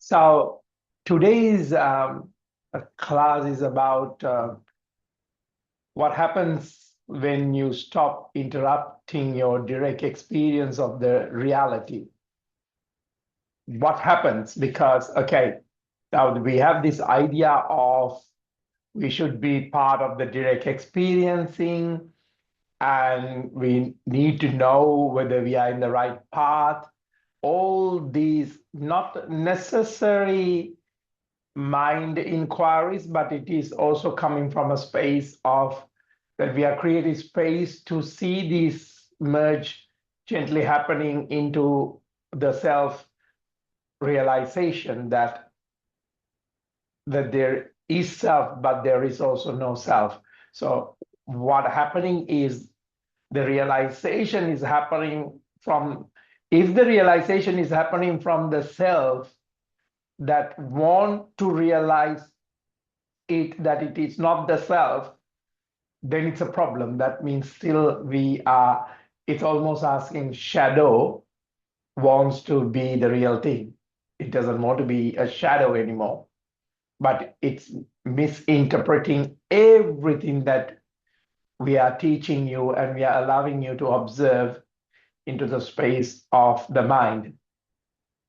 So today's class is about what happens when you stop interrupting your direct experience of the reality. What happens? Because, okay, now we have this idea of we should be part of the direct experiencing, and we need to know whether we are in the right path. All these not necessary mind inquiries, but it is also coming from a space of that we are creating space to see this merge gently happening into the self realization that there is self, but there is also no self. So what happening is the realization is happening from, if the realization is happening from the self that want to realize it, that it is not the self, then it's a problem. That means still it's almost asking shadow wants to be the real thing. It doesn't want to be a shadow anymore, but it's misinterpreting everything that we are teaching you and we are allowing you to observe into the space of the mind.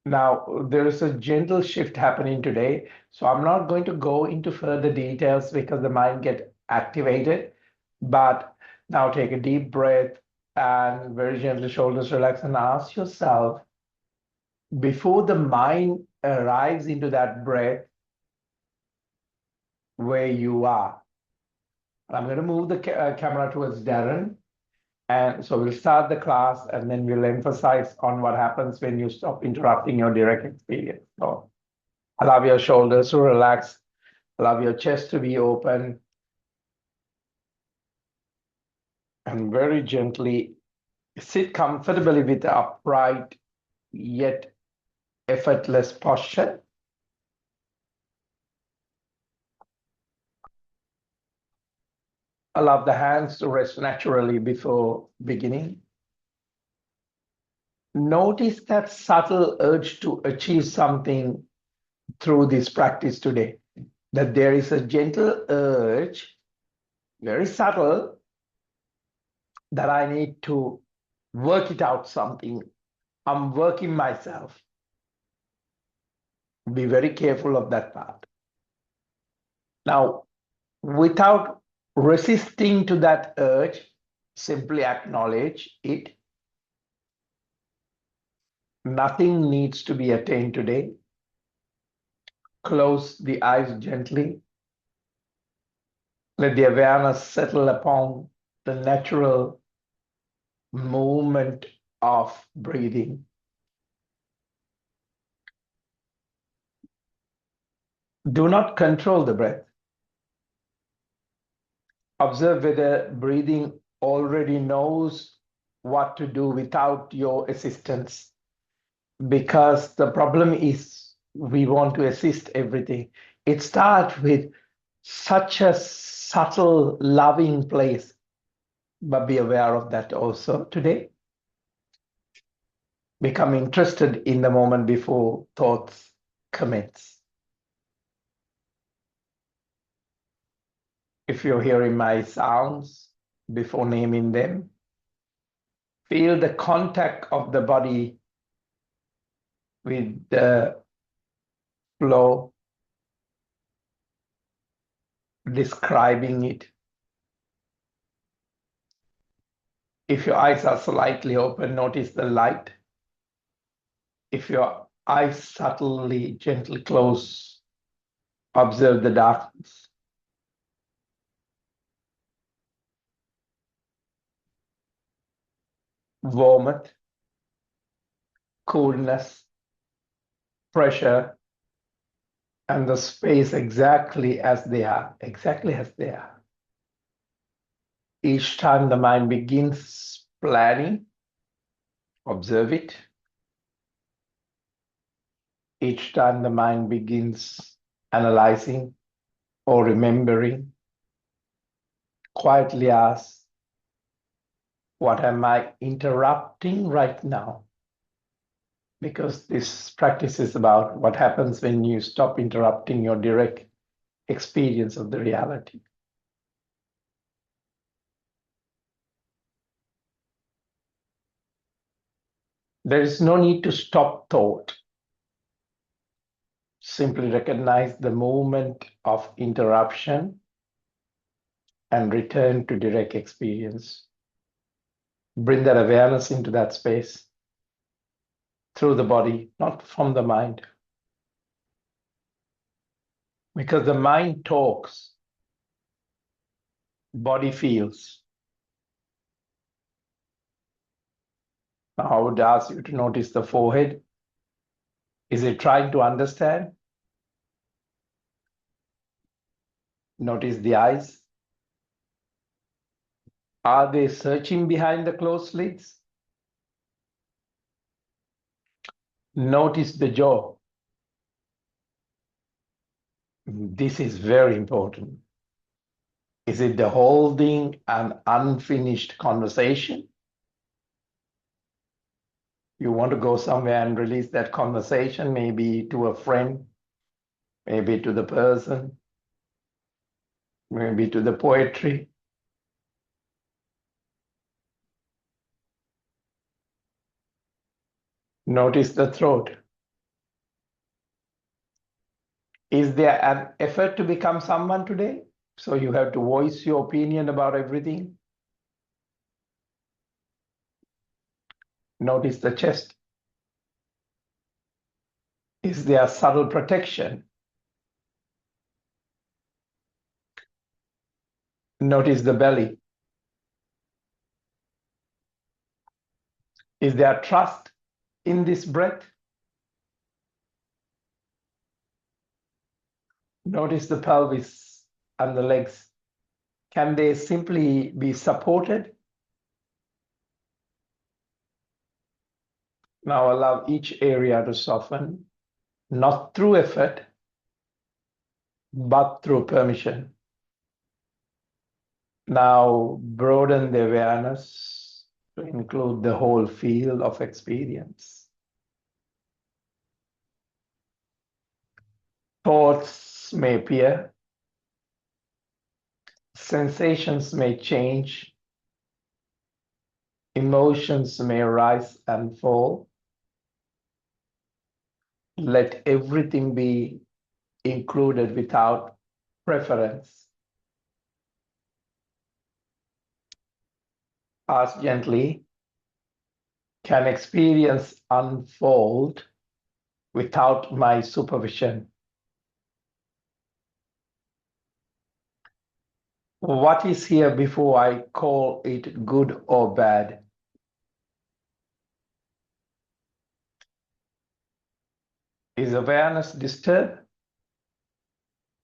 Now, there is a gentle shift happening today. So I'm not going to go into further details because the mind get activated. But now take a deep breath and very gently shoulders relax and ask yourself, before the mind arrives into that breath, where you are. I'm going to move the camera towards Darren. And so we'll start the class and then we'll emphasize on what happens when you stop interrupting your direct experience. So allow your shoulders to relax, allow your chest to be open, and very gently sit comfortably with the upright yet effortless posture. Allow the hands to rest naturally before beginning. Notice that subtle urge to achieve something through this practice today. That there is a gentle urge, very subtle, that I need to work it out something. I'm working myself. Be very careful of that part. Now, without resisting to that urge, simply acknowledge it. Nothing needs to be attained today. Close the eyes gently. Let the awareness settle upon the natural movement of breathing. Do not control the breath. Observe whether breathing already knows what to do without your assistance. Because the problem is we want to assist everything. It starts with such a subtle, loving place. But be aware of that also today. Become interested in the moment before thoughts commence. If you're hearing my sounds before naming them, feel the contact of the body with the flow, describing it. If your eyes are slightly open, notice the light. If your eyes subtly, gently close, observe the darkness. Warmth, coolness, pressure, and the space exactly as they are, exactly as they are. Each time the mind begins planning, observe it. Each time the mind begins analyzing or remembering, quietly ask, what am I interrupting right now? because this practice is about what happens when you stop interrupting your direct experience of the reality. There is no need to stop thought. Simply recognize the movement of interruption and return to direct experience. Bring that awareness into that space through the body, not from the mind. Because the mind talks, body feels. Now, I would ask you to notice the forehead. Is it trying to understand? Notice the eyes. Are they searching behind the closed lids? Notice the jaw. This is very important. Is it the holding an unfinished conversation? You want to go somewhere and release that conversation, maybe to a friend, maybe to the person, maybe to the poetry. Notice the throat. Is there an effort to become someone today? So you have to voice your opinion about everything. Notice the chest. Is there subtle protection? Notice the belly. Is there trust in this breath? Notice the pelvis and the legs. Can they simply be supported? Now allow each area to soften, not through effort, but through permission. Now broaden the awareness to include the whole field of experience. Thoughts may appear, sensations may change, emotions may rise and fall. Let everything be included without preference. Ask gently, can experience unfold without my supervision? What is here before I call it good or bad? Is awareness disturbed?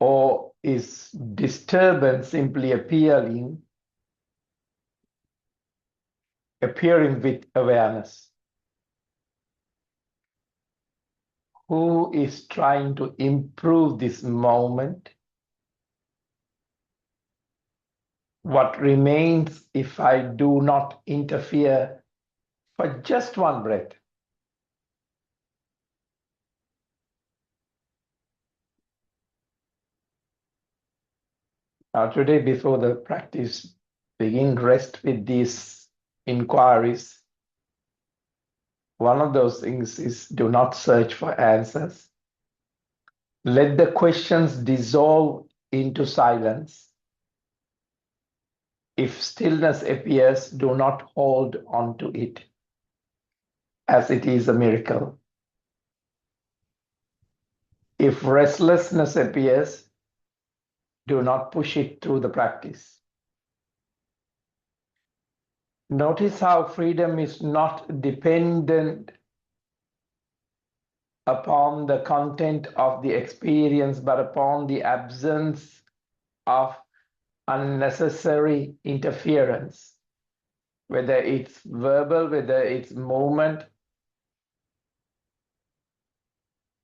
Or is disturbance simply appearing with awareness? Who is trying to improve this moment? What remains if I do not interfere for just one breath? Now, today, before the practice begin, rest with these inquiries. One of those things is do not search for answers. Let the questions dissolve into silence. If stillness appears, do not hold on to it, as it is a miracle. If restlessness appears, do not push it through the practice. Notice how freedom is not dependent upon the content of the experience, but upon the absence of unnecessary interference, whether it's verbal, whether it's movement.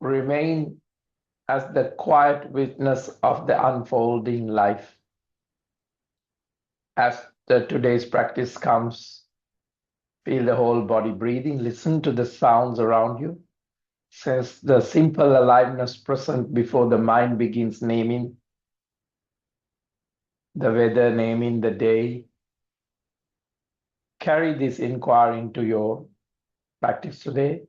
Remain as the quiet witness of the unfolding life. As today's practice comes Feel the whole body breathing. Listen to the sounds around you. Sense the simple aliveness present before the mind begins naming the weather, naming the day. Carry this inquiry into your practice today.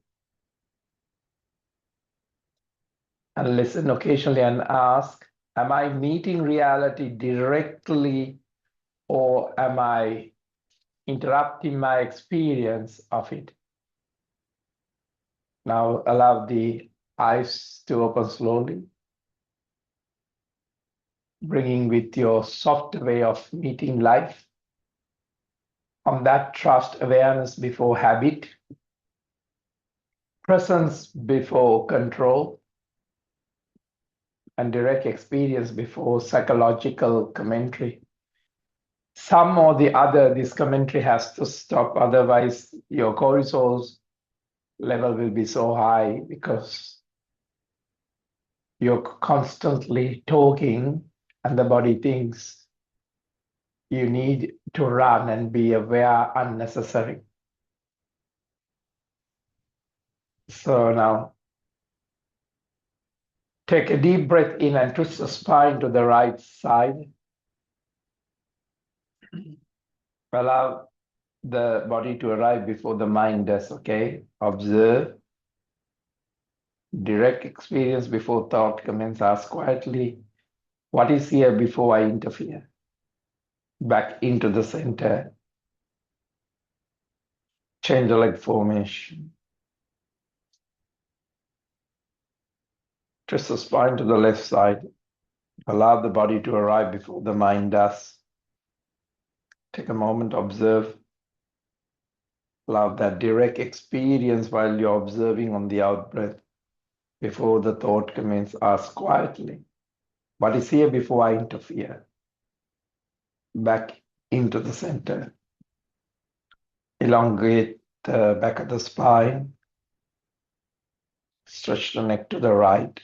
And listen occasionally and ask, am I meeting reality directly or am I interrupting my experience of it? Now allow the eyes to open slowly, bringing with your soft way of meeting life. On that trust, awareness before habit, presence before control, and direct experience before psychological commentary. Some or the other, this commentary has to stop, otherwise your cortisol's level will be so high because you're constantly talking and the body thinks you need to run and be aware unnecessary. So now take a deep breath in and twist the spine to the right side. Allow the body to arrive before the mind does, okay? Observe. Direct experience before thought commence. Ask quietly, what is here before I interfere? Back into the center. Change the leg formation. Twist the spine to the left side. Allow the body to arrive before the mind does. Take a moment, observe. Allow that direct experience while you're observing on the out-breath. Before the thought commences, ask quietly, what is here before I interfere? Back into the center. Elongate the back of the spine. Stretch the neck to the right.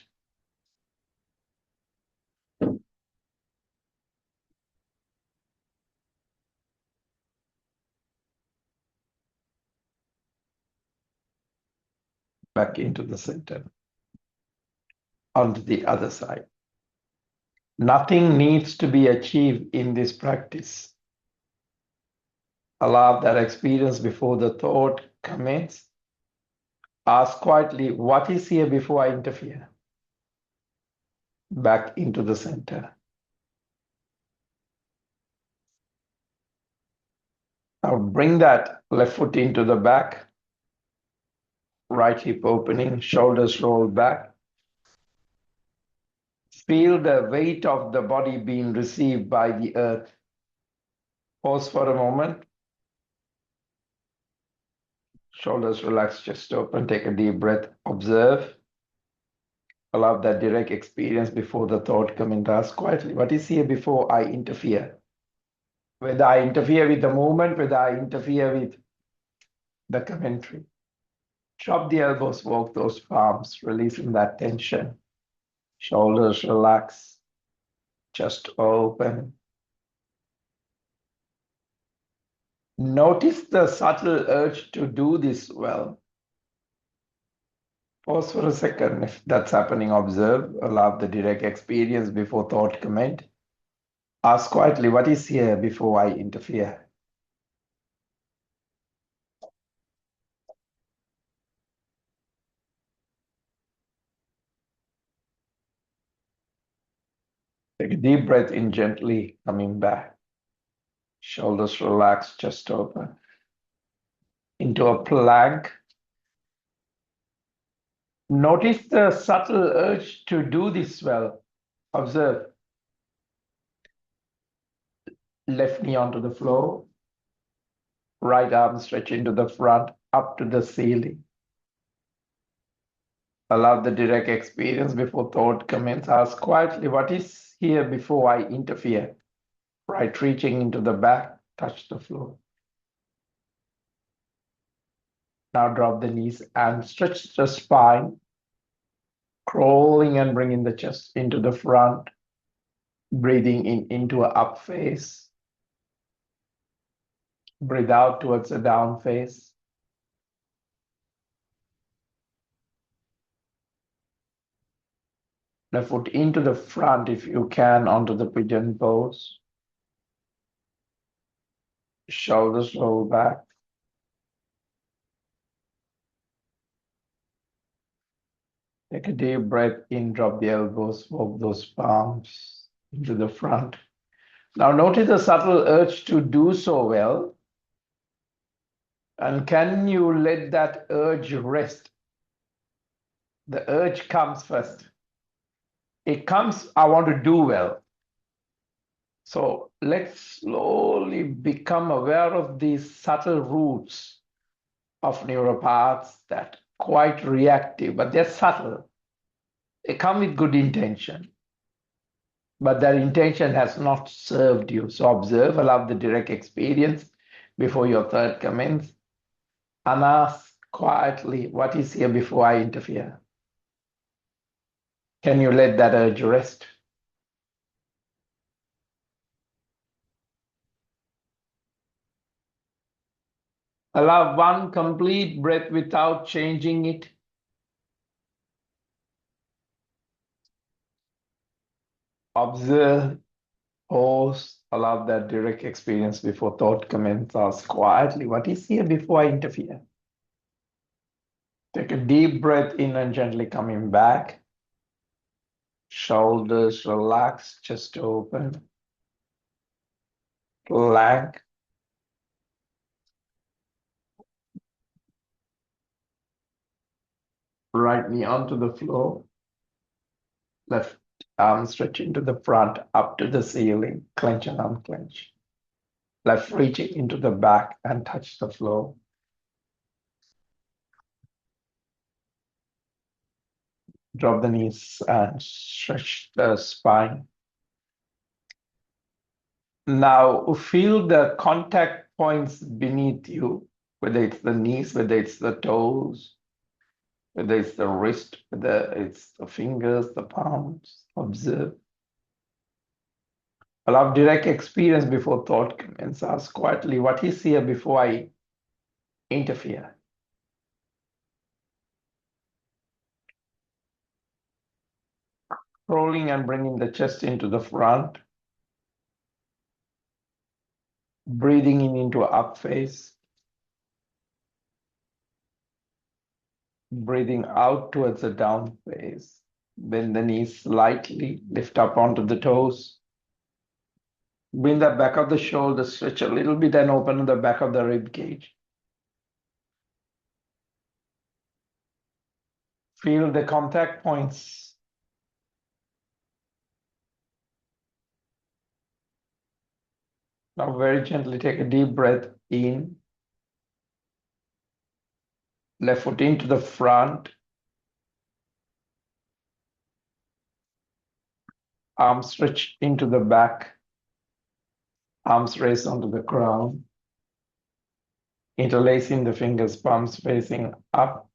Back into the center. Onto the other side. Nothing needs to be achieved in this practice. Allow that experience before the thought commences. Ask quietly, what is here before I interfere? Back into the center. Now bring that left foot into the back. Right hip opening, shoulders rolled back. Feel the weight of the body being received by the earth. Pause for a moment. Shoulders relaxed, chest open. Take a deep breath. Observe. Allow that direct experience before the thought come in. Ask quietly, what is here before I interfere? Whether I interfere with the movement, whether I interfere with the commentary. Drop the elbows, walk those palms, releasing that tension. Shoulders relax, chest open. Notice the subtle urge to do this well. Pause for a second. If that's happening, observe. Allow the direct experience before thought comment. Ask quietly, what is here before I interfere? Take a deep breath in gently, coming back. Shoulders relaxed, chest open. Into a plank. Notice the subtle urge to do this well. Observe. Left knee onto the floor. Right arm stretch into the front, up to the ceiling. Allow the direct experience before thought commences. Ask quietly, what is here before I interfere? Right, reaching into the back, touch the floor. Now drop the knees and stretch the spine, crawling and bringing the chest into the front, breathing in into an up face. Breathe out towards the down face. Left foot into the front if you can, onto the pigeon pose. Shoulders roll back. Take a deep breath in, drop the elbows, walk those palms into the front. Now notice the subtle urge to do so well. And can you let that urge rest? The urge comes first. It comes, I want to do well. So let's slowly become aware of these subtle roots of neuropaths that quite reactive, but they're subtle. They come with good intention, but that intention has not served you. So observe, allow the direct experience before your third commence, and ask quietly, what is here before I interfere? Can you let that urge rest? Allow one complete breath without changing it. Observe, pause, allow that direct experience before thought commences. Ask quietly, what is here before I interfere? Take a deep breath in and gently coming back. Shoulders relaxed, chest open. Plank. Right knee onto the floor. Left arm stretch into the front, up to the ceiling. Clench and unclench. Left reaching into the back and touch the floor. Drop the knees and stretch the spine. Now feel the contact points beneath you, whether it's the knees, whether it's the toes, whether it's the wrist, whether it's the fingers, the palms. Observe. Allow direct experience before thought commences. Ask quietly, what is here before I interfere? Rolling and bringing the chest into the front. Breathing in into up face. Breathing out towards the down face. Bend the knees slightly, lift up onto the toes. Bring the back of the shoulder, stretch a little bit and open the back of the rib cage. Feel the contact points. Now very gently take a deep breath in. Left foot into the front. Arms stretched into the back. Arms raised onto the ground. Interlacing the fingers, palms facing up.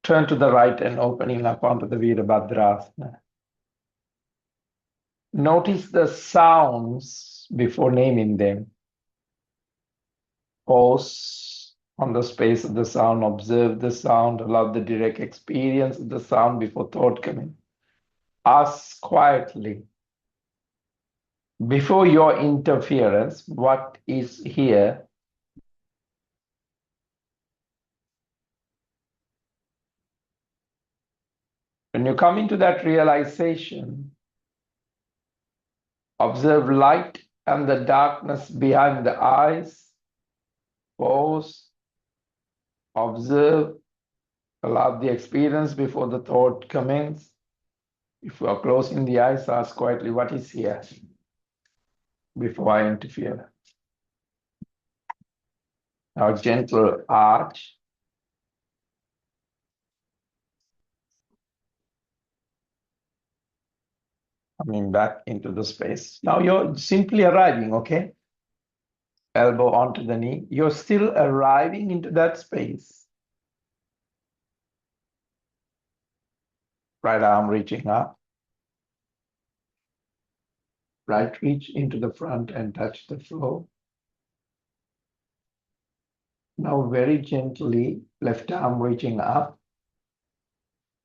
Turn to the right and opening up onto the Virabhadrasana. Notice the sounds before naming them. Pause on the space of the sound. Observe the sound. Allow the direct experience of the sound before thought coming. Ask quietly, before your interference, what is here? When you come into that realization, observe light and the darkness behind the eyes. Pause. Observe. Allow the experience before the thought commences. If you are closing the eyes, ask quietly, what is here? Before I interfere. Now gentle arch. Coming back into the space. Now you're simply arriving, okay? Elbow onto the knee. You're still arriving into that space. Right arm reaching up. Right reach into the front and touch the floor. Now very gently, left arm reaching up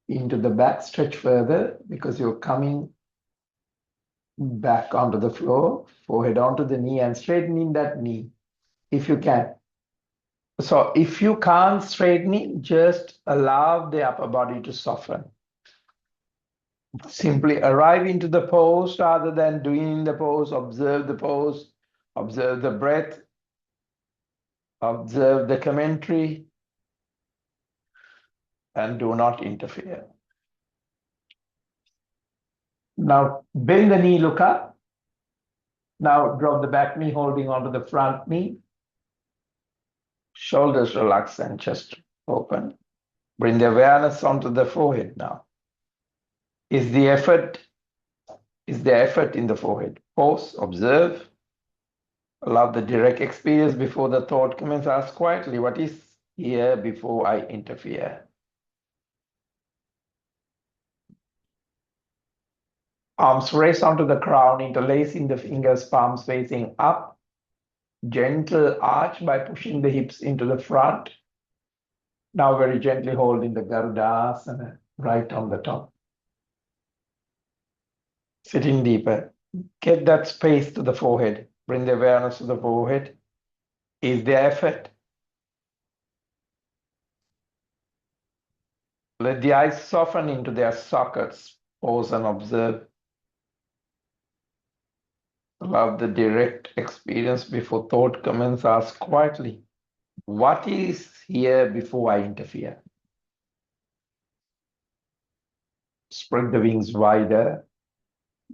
into the back, stretch further because you're coming back onto the floor, forehead onto the knee and straightening that knee if you can. So if you can't straighten it, just allow the upper body to soften. Simply arrive into the pose rather than doing the pose, observe the breath, observe the commentary, and do not interfere. Now bend the knee, look up. Now drop the back knee, holding onto the front knee. Shoulders relax and chest open. Bring the awareness onto the forehead now. Is the effort in the forehead? Pause, observe. Allow the direct experience before the thought commences. Ask quietly, what is here before I interfere? Arms raised onto the crown, interlacing the fingers, palms facing up. Gentle arch by pushing the hips into the front. Now very gently holding the Garudasana right on the top. Sitting deeper. Get that space to the forehead. Bring the awareness to the forehead. Is there effort? Let the eyes soften into their sockets. Pause and observe. Allow the direct experience before thought commences. Ask quietly, what is here before I interfere? Spread the wings wider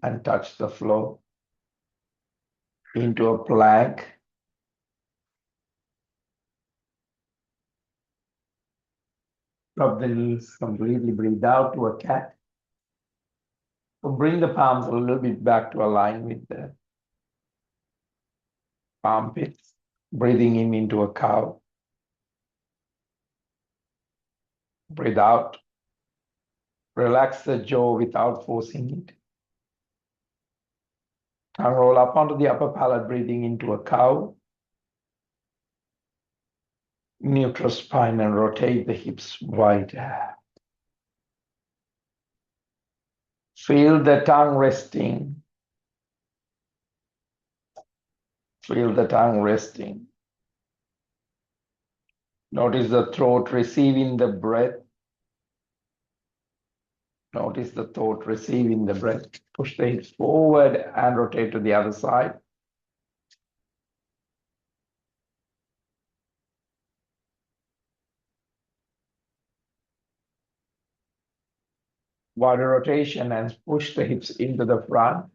and touch the floor into a plank. Drop the knees completely, breathe out to a cat. So bring the palms a little bit back to align with the armpits. Breathing in into a cow. Breathe out. Relax the jaw without forcing it. Tongue roll up onto the upper palate, breathing into a cow. Neutral spine and rotate the hips wider. Feel the tongue resting. Feel the tongue resting. Notice the throat receiving the breath. Notice the throat receiving the breath. Push the hips forward and rotate to the other side. Wider rotation and push the hips into the front,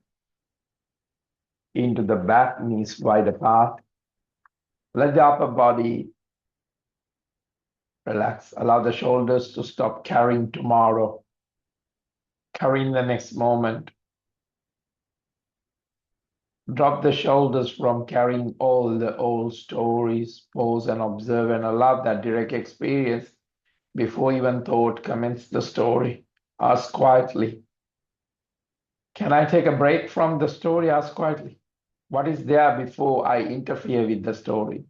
into the back, knees wide apart. Let the upper body relax. Allow the shoulders to stop carrying tomorrow, carrying the next moment. Drop the shoulders from carrying all the old stories. Pause and observe and allow that direct experience before even thought commences the story. Ask quietly, can I take a break from the story? Ask quietly, what is there before I interfere with the story?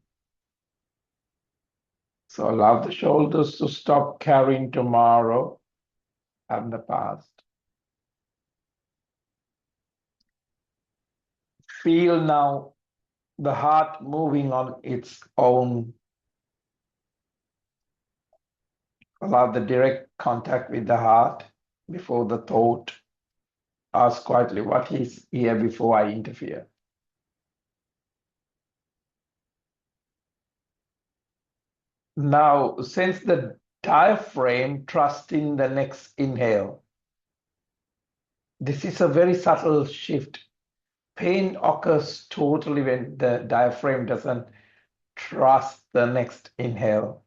So allow the shoulders to stop carrying tomorrow and the past. Feel now the heart moving on its own. Allow the direct contact with the heart before the thought. Ask quietly, what is here before I interfere? Now, sense the diaphragm, trust in the next inhale. This is a very subtle shift. Pain occurs totally when the diaphragm doesn't trust the next inhale.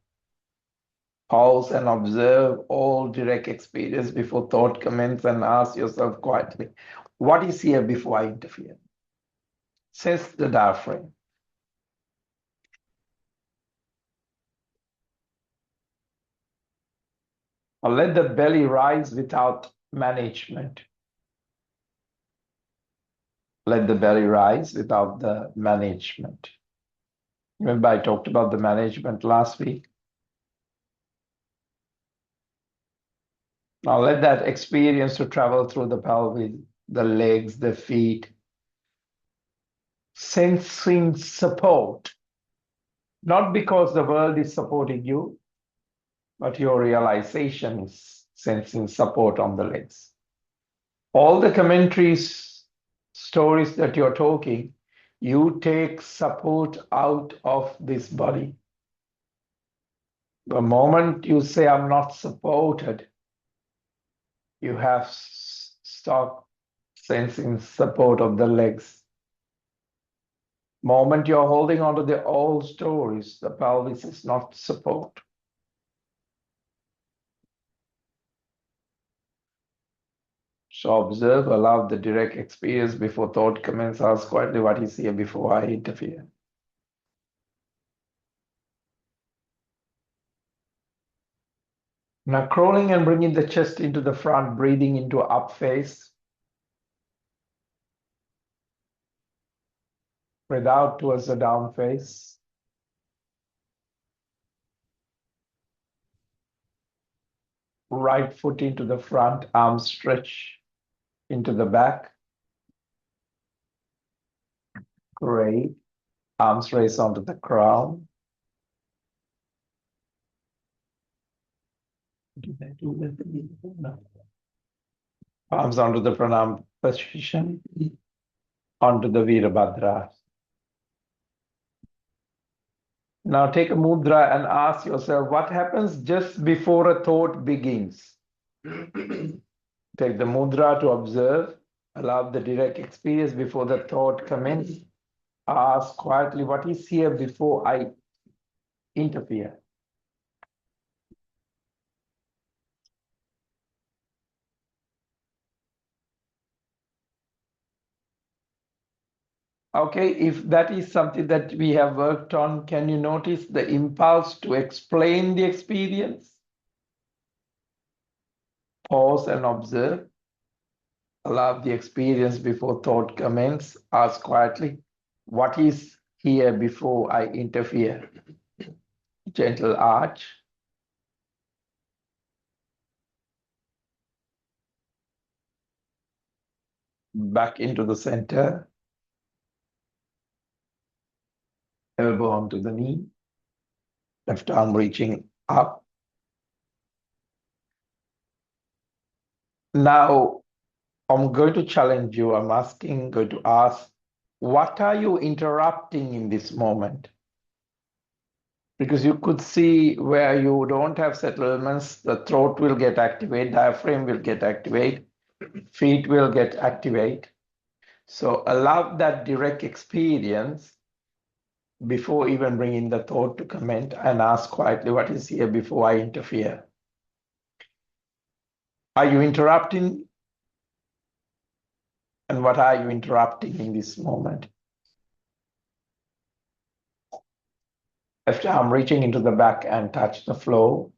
Pause and observe all direct experience before thought commences and ask yourself quietly, what is here before I interfere? Sense the diaphragm. Or let the belly rise without management. Let the belly rise without the management. Remember, I talked about the management last week. Now let that experience to travel through the pelvis, the legs, the feet, sensing support, not because the world is supporting you, but your realization is sensing support on the legs. All the commentaries, stories that you're talking, you take support out of this body. The moment you say, I'm not supported, you have stopped sensing support of the legs. Moment you're holding on to the old stories, the pelvis is not support. So observe, allow the direct experience before thought commences. Ask quietly, what is here before I interfere. Now crawling and bringing the chest into the front, breathing into up face. Breathe out towards the down face. Right foot into the front, arms stretch into the back. Great. Arms raise onto the crown. Arms onto the pranam position, onto the Virabhadra. Now take a mudra and ask yourself, what happens just before a thought begins? Take the mudra to observe, allow the direct experience before the thought commences. Ask quietly, what is here before I interfere? Okay, if that is something that we have worked on, can you notice the impulse to explain the experience? Pause and observe. Allow the experience before thought commences. Ask quietly, what is here before I interfere? Gentle arch. Back into the center. Elbow onto the knee. Left arm reaching up. Now, I'm going to challenge you. I'm going to ask, what are you interrupting in this moment? Because you could see where you don't have settlements, the throat will get activated, diaphragm will get activated, feet will get activated. So allow that direct experience before even bringing the thought to comment, and ask quietly, what is here before I interfere? Are you interrupting? And what are you interrupting in this moment? Left arm reaching into the back and touch the floor.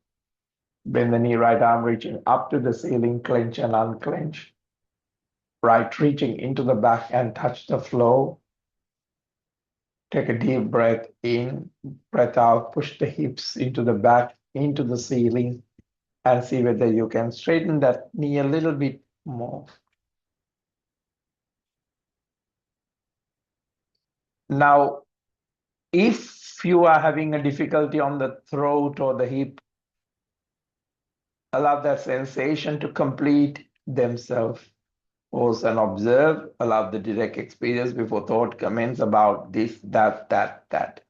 Bend the knee, right arm reaching up to the ceiling, clench and unclench. Right reaching into the back and touch the floor. Take a deep breath in, breath out, push the hips into the back, into the ceiling, and see whether you can straighten that knee a little bit more. Now, if you are having a difficulty on the throat or the hip, allow that sensation to complete themselves. Pause and observe, allow the direct experience before thought commences about this, that.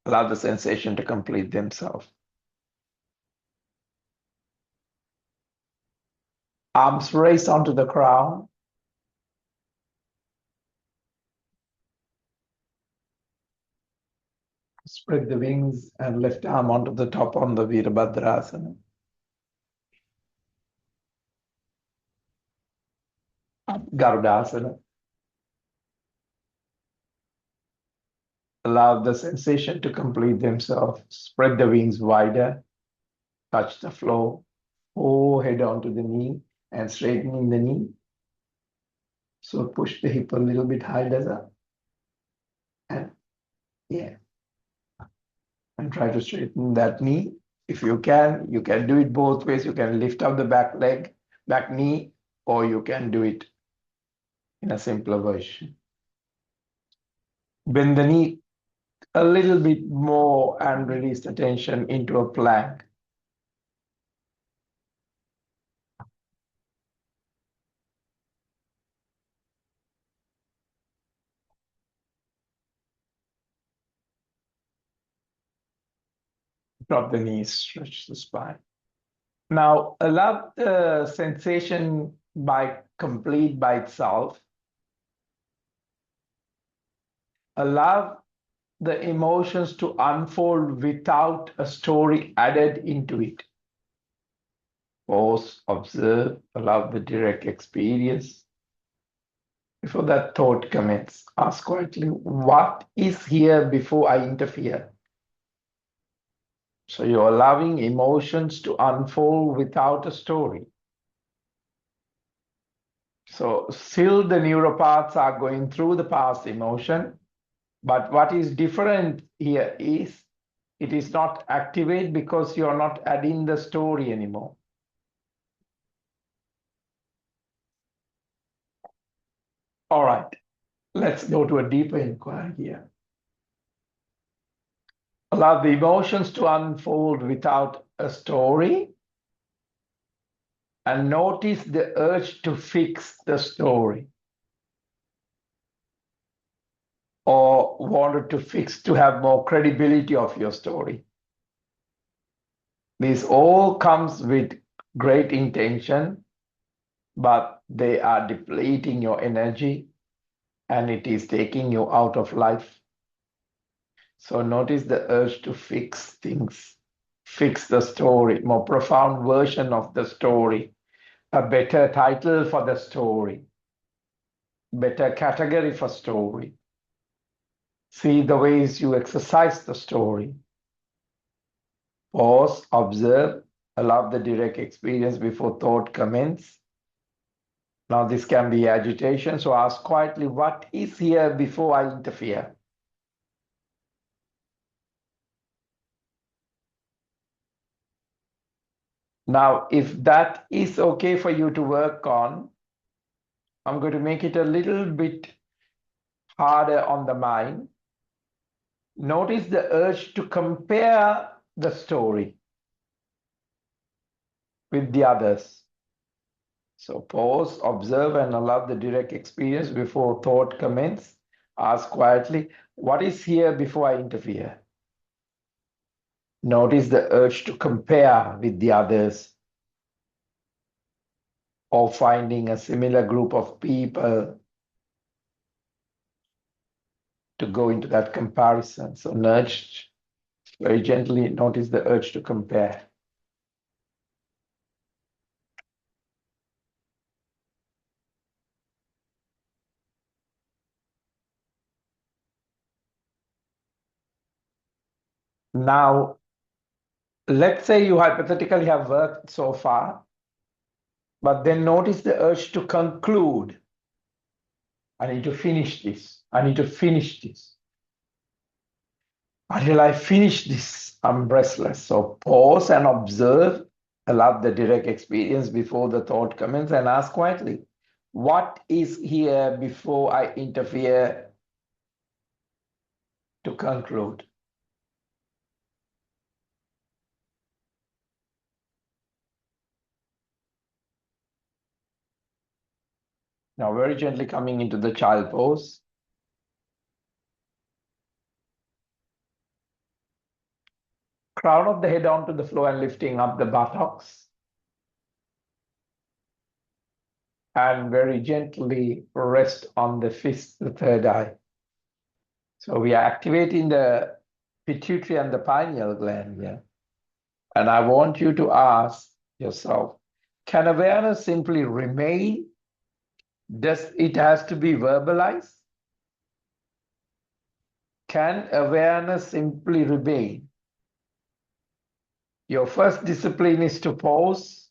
Allow the sensation to complete themselves. Arms raised onto the crown. Spread the wings and left arm onto the top on the Virabhadrasana. Garudasana. Allow the sensation to complete themselves. Spread the wings wider. Touch the floor. Forehead onto the knee and straightening the knee. So push the hip a little bit higher. And yeah. And try to straighten that knee. If you can do it both ways. You can lift up the back leg, back knee, or you can do it in a simpler version. Bend the knee a little bit more and release the tension into a plank. Drop the knees, stretch the spine. Now allow the sensation by complete by itself. Allow the emotions to unfold without a story added into it. Pause, observe, allow the direct experience. Before that thought commences, ask quietly, what is here before I interfere? So you're allowing emotions to unfold without a story. So still the neuropaths are going through the past emotion, but what is different here is it is not activate because you're not adding the story anymore. All right, let's go to a deeper inquiry here. Allow the emotions to unfold without a story and notice the urge to fix the story or wanted to fix to have more credibility of your story. This all comes with great intention, but they are depleting your energy and it is taking you out of life. So notice the urge to fix things, fix the story, more profound version of the story, a better title for the story, better category for story. See the ways you exercise the story. Pause, observe, allow the direct experience before thought commences. Now this can be agitation, so ask quietly, what is here before I interfere? Now, if that is okay for you to work on, I'm going to make it a little bit harder on the mind. Notice the urge to compare the story with the others. So pause, observe, and allow the direct experience before thought commences. Ask quietly, what is here before I interfere? Notice the urge to compare with the others or finding a similar group of people to go into that comparison. So nudge very gently, notice the urge to compare. Now, let's say you hypothetically have worked so far, but then notice the urge to conclude. I need to finish this. I need to finish this. Until I finish this, I'm restless. So pause and observe, allow the direct experience before the thought commences and ask quietly, what is here before I interfere to conclude? Now, very gently coming into the child pose. Crown of the head onto the floor and lifting up the buttocks. And very gently rest on the fifth, the third eye. So we are activating the pituitary and the pineal gland here. And I want you to ask yourself, can awareness simply remain? Does it has to be verbalized? Can awareness simply remain? Your first discipline is to pause.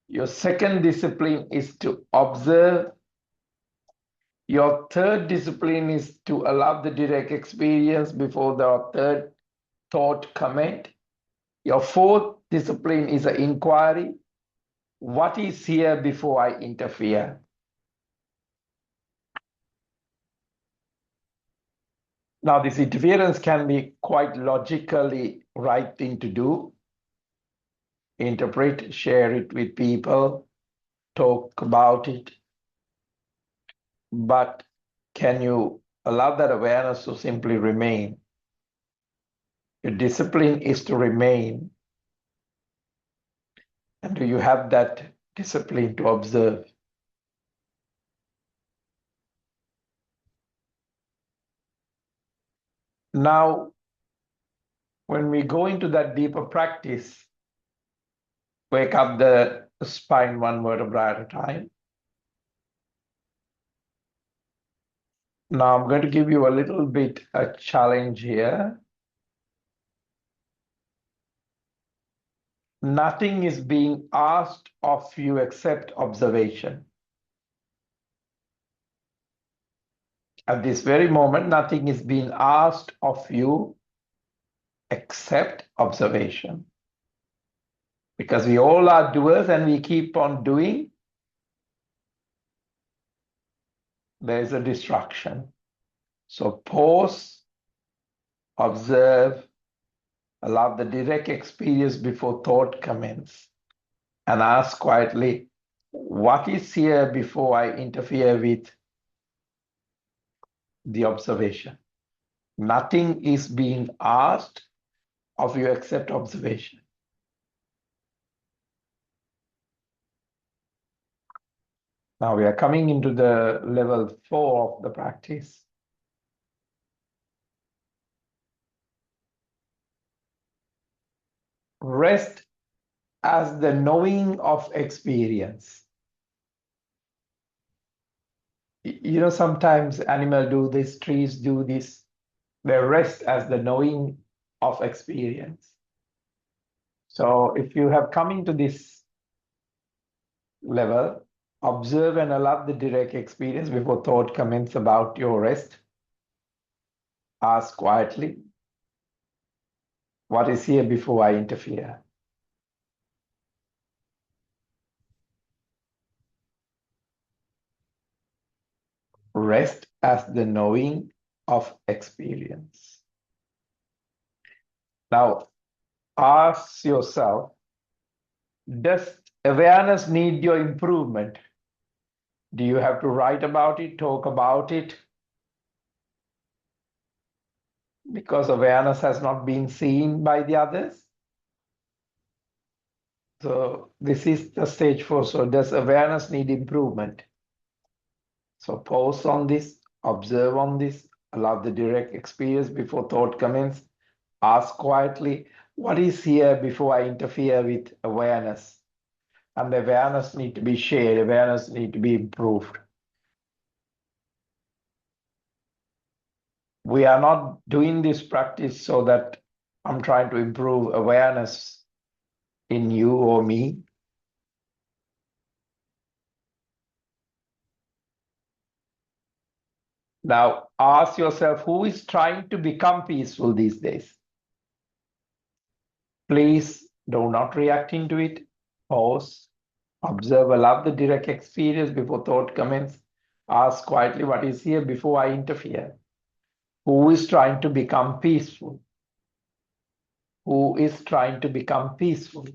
Your second discipline is to observe. Your third discipline is to allow the direct experience before the third thought, comment. Your fourth discipline is an inquiry. What is here before I interfere? Now, this interference can be quite logically right thing to do. Interpret, share it with people, talk about it. But can you allow that awareness to simply remain? Your discipline is to remain. And do you have that discipline to observe? Now, when we go into that deeper practice, wake up the spine one vertebra at a time. Now I'm going to give you a little bit a challenge here. Nothing is being asked of you except observation. At this very moment, nothing is being asked of you except observation. Because we all are doers and we keep on doing, there is a distraction. So pause, observe, allow the direct experience before thought commences, and ask quietly, what is here before I interfere with the observation? Nothing is being asked of you except observation. Now we are coming into the level 4 of the practice. Rest as the knowing of experience. You know, sometimes animals do this, trees do this. They rest as the knowing of experience. So if you have come into this level, observe and allow the direct experience before thought commences about your rest. Ask quietly, what is here before I interfere? Rest as the knowing of experience. Now, ask yourself, does awareness need your improvement? Do you have to write about it, talk about it? Because awareness has not been seen by the others. So this is the stage 4. So does awareness need improvement? So pause on this, observe on this, allow the direct experience before thought commences. Ask quietly, what is here before I interfere with awareness? And the awareness need to be shared, awareness need to be improved. We are not doing this practice so that I'm trying to improve awareness in you or me. Now ask yourself, who is trying to become peaceful these days? Please do not react into it. Pause, observe, allow the direct experience before thought commences. Ask quietly, what is here before I interfere? Who is trying to become peaceful? Who is trying to become peaceful?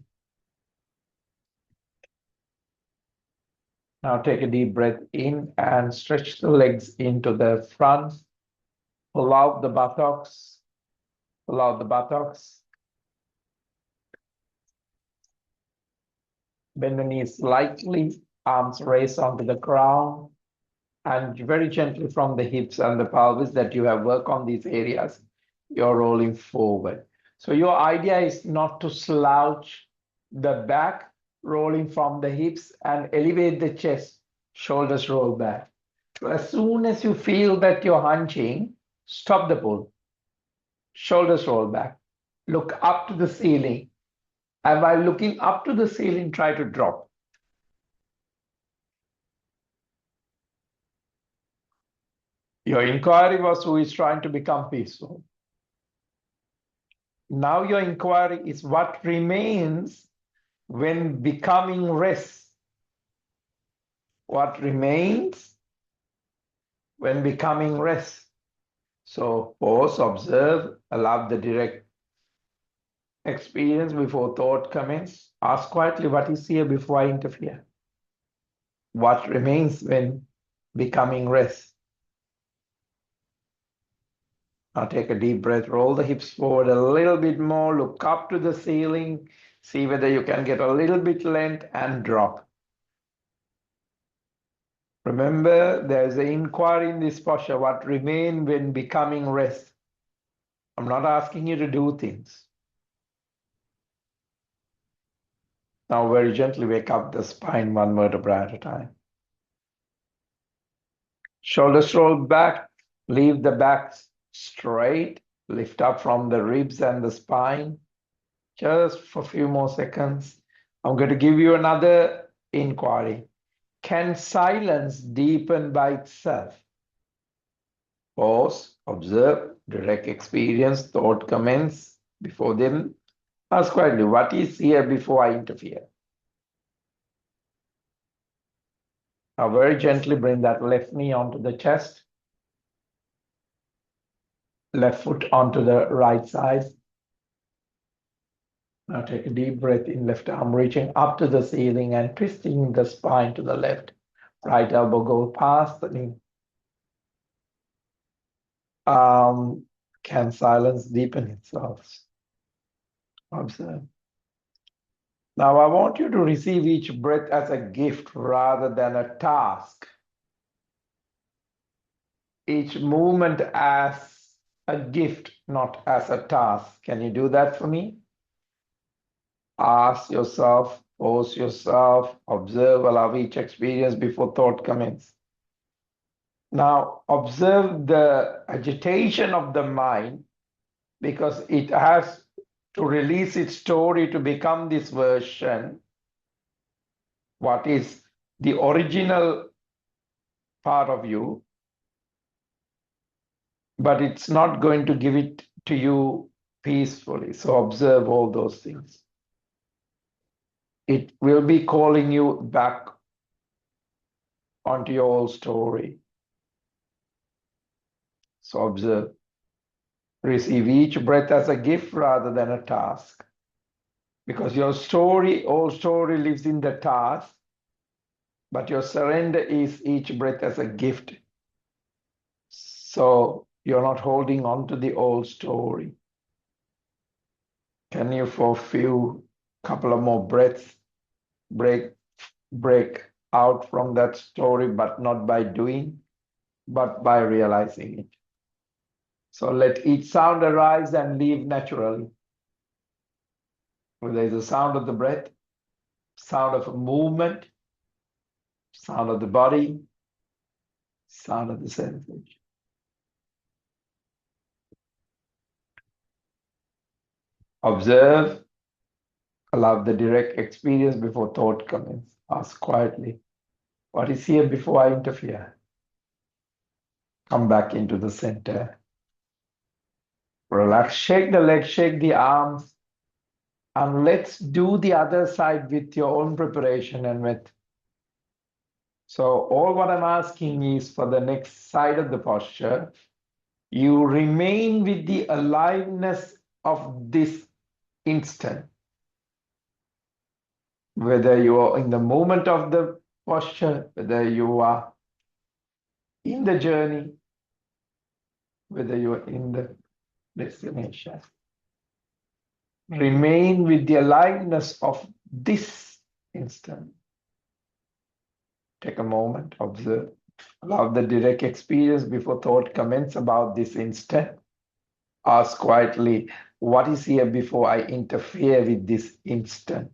Now take a deep breath in and stretch the legs into the front. Pull out the buttocks. Pull out the buttocks. Bend the knees slightly. Arms raised onto the ground. And very gently from the hips and the pelvis that you have worked on these areas, you're rolling forward. So your idea is not to slouch the back, rolling from the hips and elevate the chest, shoulders roll back. So as soon as you feel that you're hunching, stop the pull. Shoulders roll back. Look up to the ceiling. And while looking up to the ceiling, try to drop. Your inquiry was who is trying to become peaceful. Now your inquiry is what remains when becoming rest. What remains when becoming rest? So pause, observe, allow the direct experience before thought commences. Ask quietly, what is here before I interfere? What remains when becoming rest? Now take a deep breath, roll the hips forward a little bit more, look up to the ceiling, see whether you can get a little bit length and drop. Remember, there's an inquiry in this posture, what remain when becoming rest. I'm not asking you to do things. Now very gently wake up the spine one vertebra at a time. Shoulders roll back, leave the back straight, lift up from the ribs and the spine. Just for a few more seconds. I'm going to give you another inquiry. Can silence deepen by itself? Pause, observe, direct experience, thought commence before them. Ask quietly, what is here before I interfere? Now very gently bring that left knee onto the chest, left foot onto the right side. Now take a deep breath in, left arm reaching up to the ceiling and twisting the spine to the left. Right elbow goes past the knee. Can silence deepen itself? Observe. Now I want you to receive each breath as a gift rather than a task. Each movement as a gift, not as a task. Can you do that for me? Ask yourself, pause yourself, observe, allow each experience before thought commences. Now observe the agitation of the mind because it has to release its story to become this version. What is the original part of you, but it's not going to give it to you peacefully. So observe all those things. It will be calling you back onto your old story. So observe. Receive each breath as a gift rather than a task. Because your story, old story lives in the task, but your surrender is each breath as a gift. So you're not holding on to the old story. Can you, for a couple of more breaths, break out from that story, but not by doing, but by realizing it. So let each sound arise and leave naturally. Whether it's the sound of the breath, sound of a movement, sound of the body, sound of the sensation. Observe, allow the direct experience before thought commences. Ask quietly, what is here before I interfere? Come back into the center. Relax, shake the legs, shake the arms, and let's do the other side with your own preparation and with. So all what I'm asking is for the next side of the posture, you remain with the aliveness of this instant. Whether you are in the moment of the posture, whether you are in the journey, whether you are in the destination. Remain with the aliveness of this instant. Take a moment, observe, allow the direct experience before thought commences about this instant. Ask quietly, what is here before I interfere with this instant?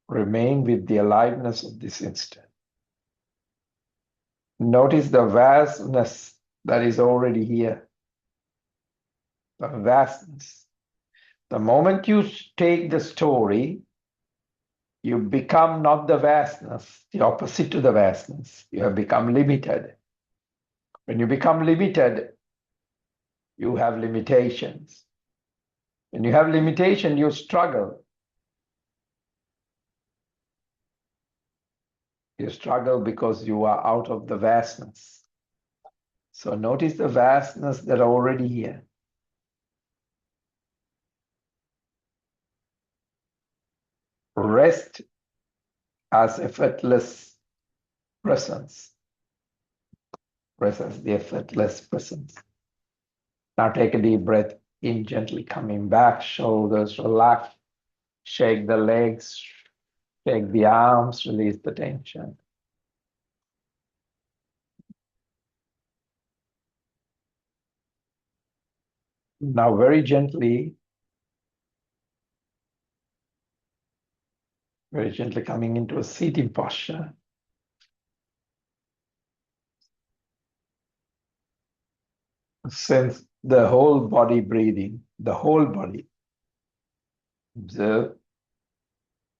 Remain with the aliveness of this instant. Notice the vastness that is already here. The vastness. The moment you take the story, You become not the vastness, the opposite to the vastness. You have become limited. When you become limited, you have limitations. When you have limitation, you struggle. You struggle because you are out of the vastness. So notice the vastness that are already here. Rest as effortless presence. Rest as the effortless presence. Now take a deep breath in, gently coming back, shoulders relax, shake the legs, shake the arms, release the tension. Now very gently coming into a seating posture. Sense the whole body breathing, the whole body. Observe,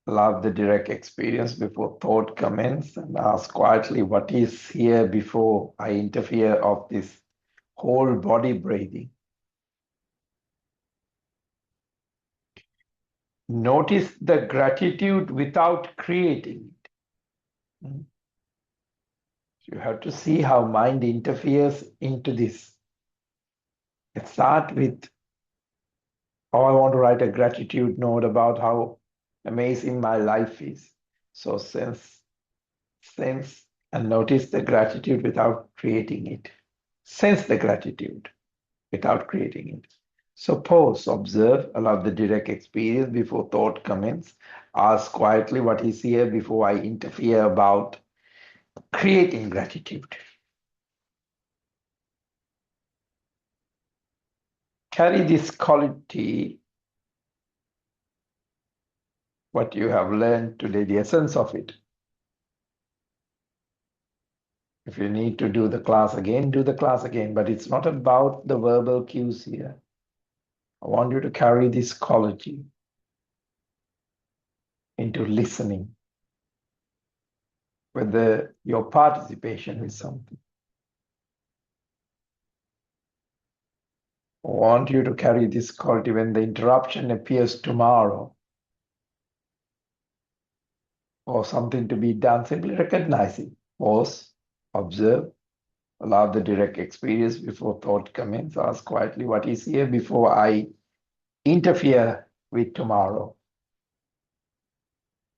allow the direct experience before thought commences, and ask quietly what is here before I interfere of this whole body breathing. Notice the gratitude without creating it. You have to see how mind interferes into this. Let's start with, oh, I want to write a gratitude note about how amazing my life is. So sense and notice the gratitude without creating it. Sense the gratitude without creating it. So pause, observe, allow the direct experience before thought commences. Ask quietly what is here before I interfere about creating gratitude. Carry this quality, what you have learned today, the essence of it. If you need to do the class again, do the class again, but it's not about the verbal cues here. I want you to carry this quality into listening, whether your participation is something. I want you to carry this quality when the interruption appears tomorrow or something to be done, simply recognize it. Pause, observe, allow the direct experience before thought commences. Ask quietly what is here before I interfere with tomorrow.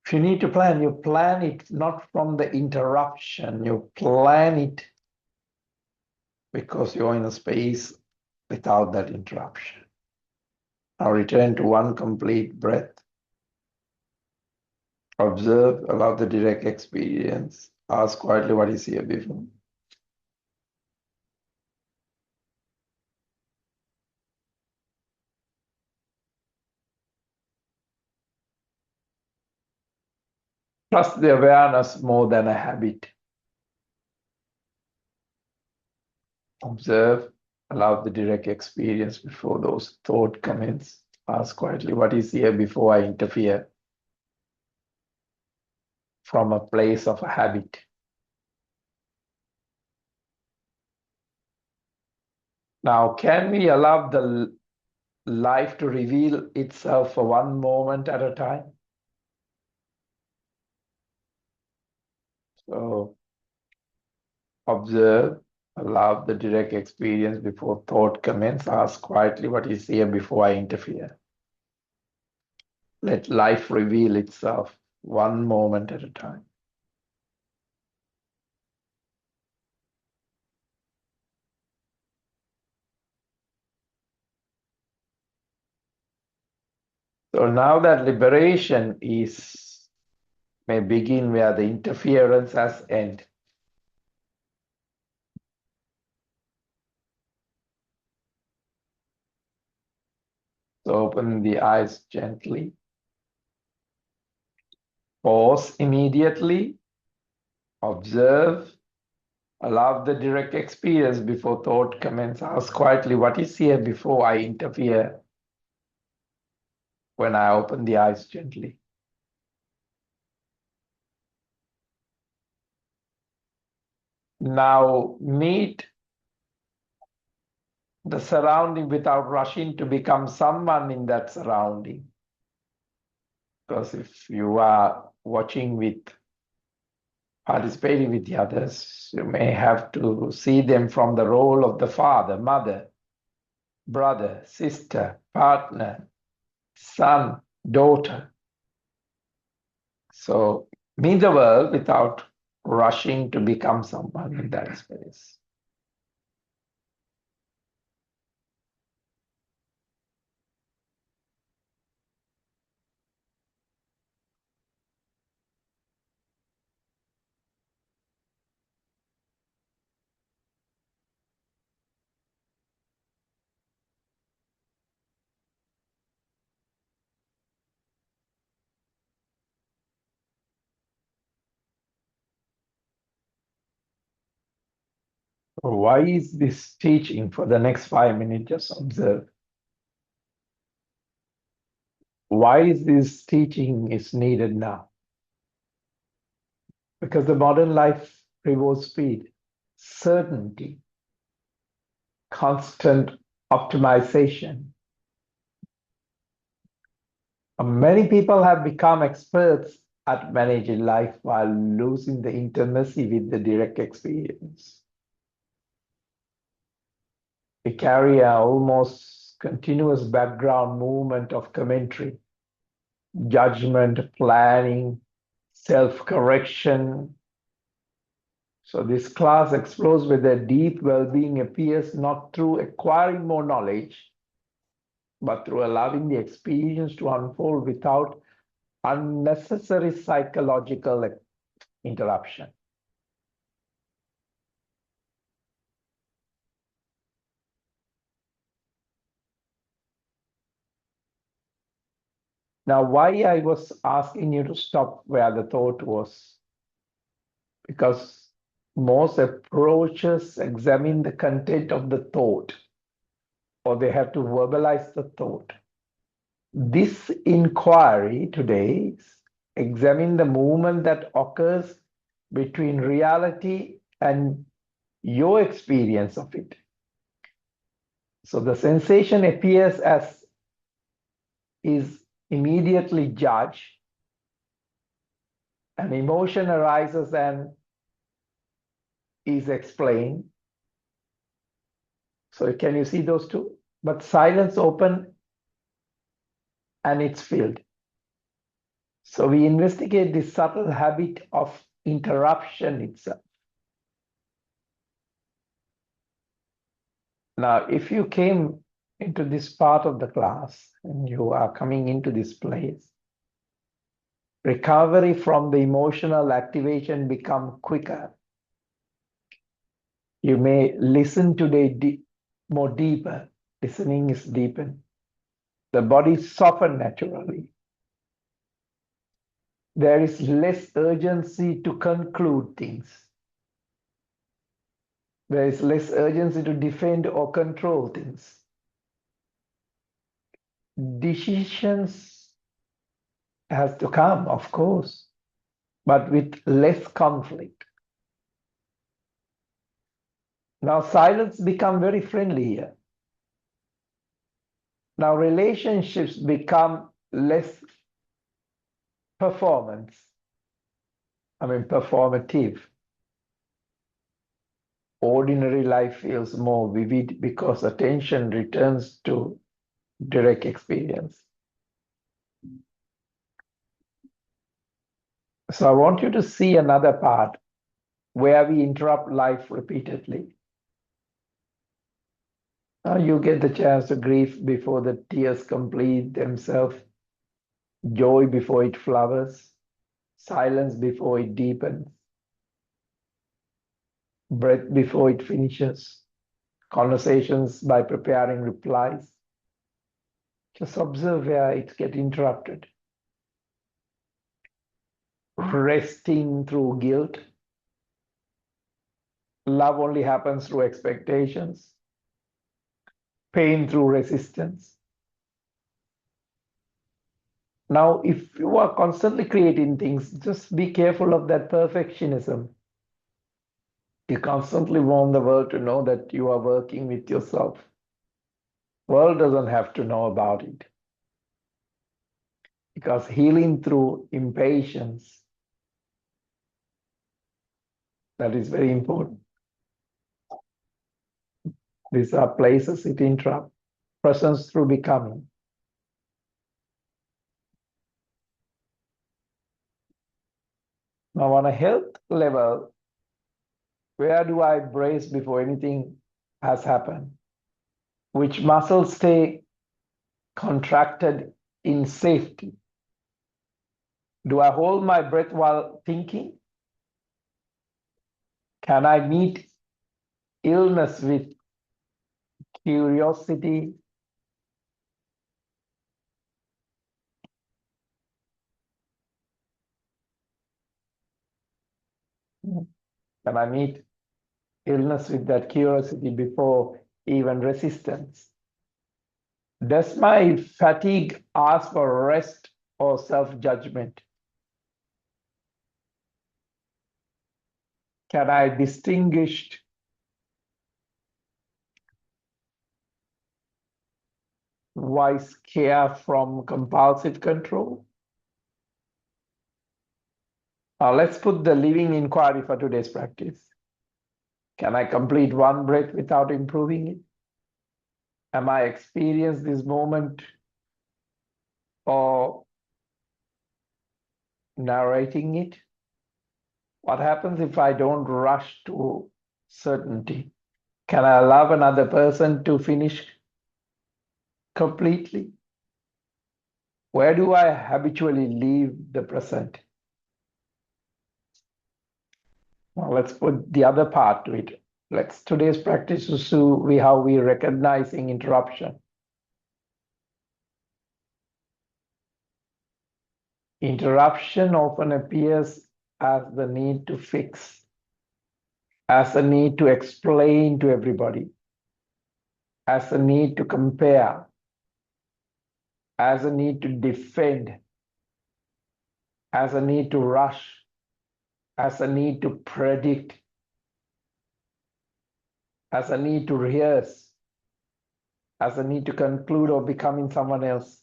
If you need to plan, you plan it not from the interruption, you plan it because you're in a space without that interruption. Now return to one complete breath. Observe, allow the direct experience. Ask quietly what is here before. Trust the awareness more than a habit. Observe, allow the direct experience before those thought comments. Ask quietly what is here before I interfere from a place of a habit. Now, can we allow the life to reveal itself for one moment at a time? So observe, allow the direct experience before thought commences. Ask quietly what is here before I interfere. Let life reveal itself one moment at a time. So now that liberation may begin where the interference has ended. So open the eyes gently. Pause immediately. Observe. Allow the direct experience before thought commences. Ask quietly what is here before I interfere when I open the eyes gently. Now meet the surrounding without rushing to become someone in that surrounding. Because if you are watching with, participating with the others, you may have to see them from the role of the father, mother, brother, sister, partner, son, daughter. So meet the world without rushing to become someone in that space. Why is this teaching for the next 5 minutes? Just observe. Why is this teaching is needed now? Because the modern life rewards speed, certainty, constant optimization. Many people have become experts at managing life while losing the intimacy with the direct experience. We carry an almost continuous background movement of commentary, judgment, planning, self-correction. So this class explores whether deep well-being appears not through acquiring more knowledge, but through allowing the experience to unfold without unnecessary psychological interruption. Now, why I was asking you to stop where the thought was, because most approaches examine the content of the thought, or they have to verbalize the thought. This inquiry today examine the movement that occurs between reality and your experience of it. So the sensation appears as is immediately judged, an emotion arises and is explained. So can you see those two? But silence open and it's filled. So we investigate this subtle habit of interruption itself. Now, if you came into this part of the class and you are coming into this place, recovery from the emotional activation become quicker. You may listen today more deeper. Listening is deepen. The body soften naturally. There is less urgency to conclude things. There is less urgency to defend or control things. Decisions has to come, of course, but with less conflict. Now silence become very friendly here. Now relationships become less performative. Ordinary life feels more vivid because attention returns to direct experience. So I want you to see another part where we interrupt life repeatedly. Now you get the chance to grieve before the tears complete themselves, joy before it flowers, silence before it deepens, breath before it finishes, conversations by preparing replies. Just observe where it gets interrupted. Resting through guilt. Love only happens through expectations. Pain through resistance. Now, if you are constantly creating things, just be careful of that perfectionism. You constantly want the world to know that you are working with yourself. World doesn't have to know about it. Because healing through impatience, that is very important. These are places it interrupts. Presence through becoming. Now, on a health level, where do I brace before anything has happened? Which muscles stay contracted in safety? Do I hold my breath while thinking? Can I meet illness with curiosity? Can I meet illness with that curiosity before even resistance? Does my fatigue ask for rest or self-judgment? Can I distinguish wise care from compulsive control? Let's put the living inquiry for today's practice. Can I complete one breath without improving it? Am I experiencing this moment or narrating it? What happens if I don't rush to certainty? Can I allow another person to finish completely? Where do I habitually leave the present? Now let's put the other part to it. Today's practice is how we recognizing interruption. Interruption often appears as the need to fix, as a need to explain to everybody, as a need to compare, as a need to defend, as a need to rush, as a need to predict, as a need to rehearse, as a need to conclude or becoming someone else.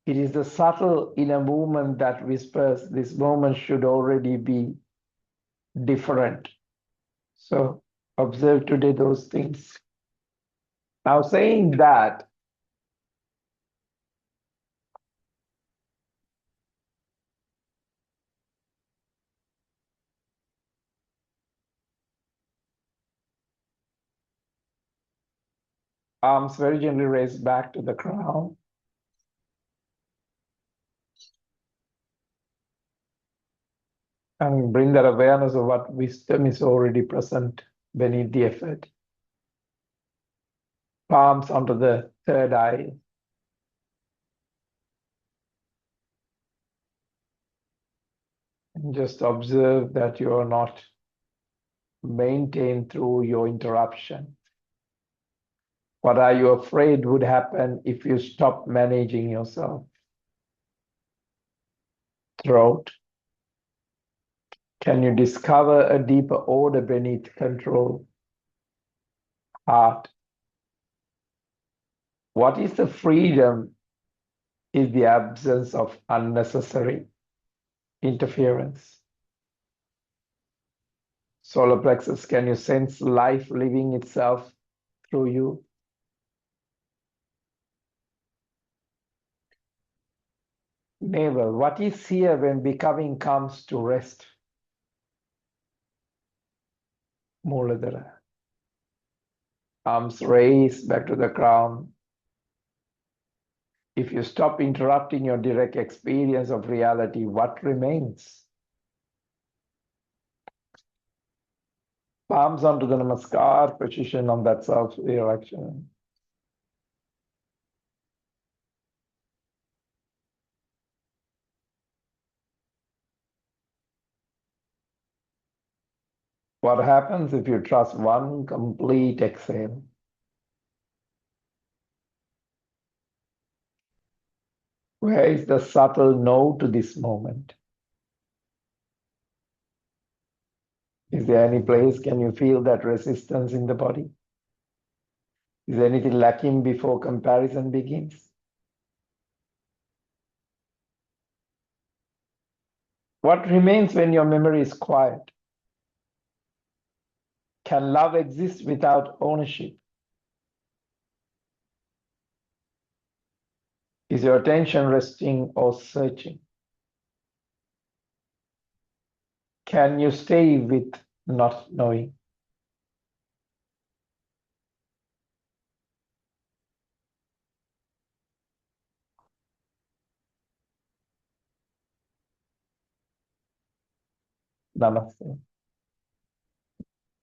It is the subtle inner movement that whispers this moment should already be different. So observe today those things. Now, saying that, arms very gently raised back to the crown. And bring that awareness of what wisdom is already present beneath the effort. Palms onto the third eye. And just observe that you are not maintained through your interruption. What are you afraid would happen if you stop managing yourself? Throat. Can you discover a deeper order beneath control? Heart. What is the freedom is the absence of unnecessary interference. Solar plexus, can you sense life living itself through you? Navel, what is here when becoming comes to rest? Muladhara. Arms raised back to the crown. If you stop interrupting your direct experience of reality, what remains? Palms onto the Namaskar position on that self-erection. What happens if you trust one complete exhale? Where is the subtle no to this moment? Is there any place, can you feel that resistance in the body? Is there anything lacking before comparison begins? What remains when your memory is quiet? Can love exist without ownership? Is your attention resting or searching? Can you stay with not knowing? Namaste.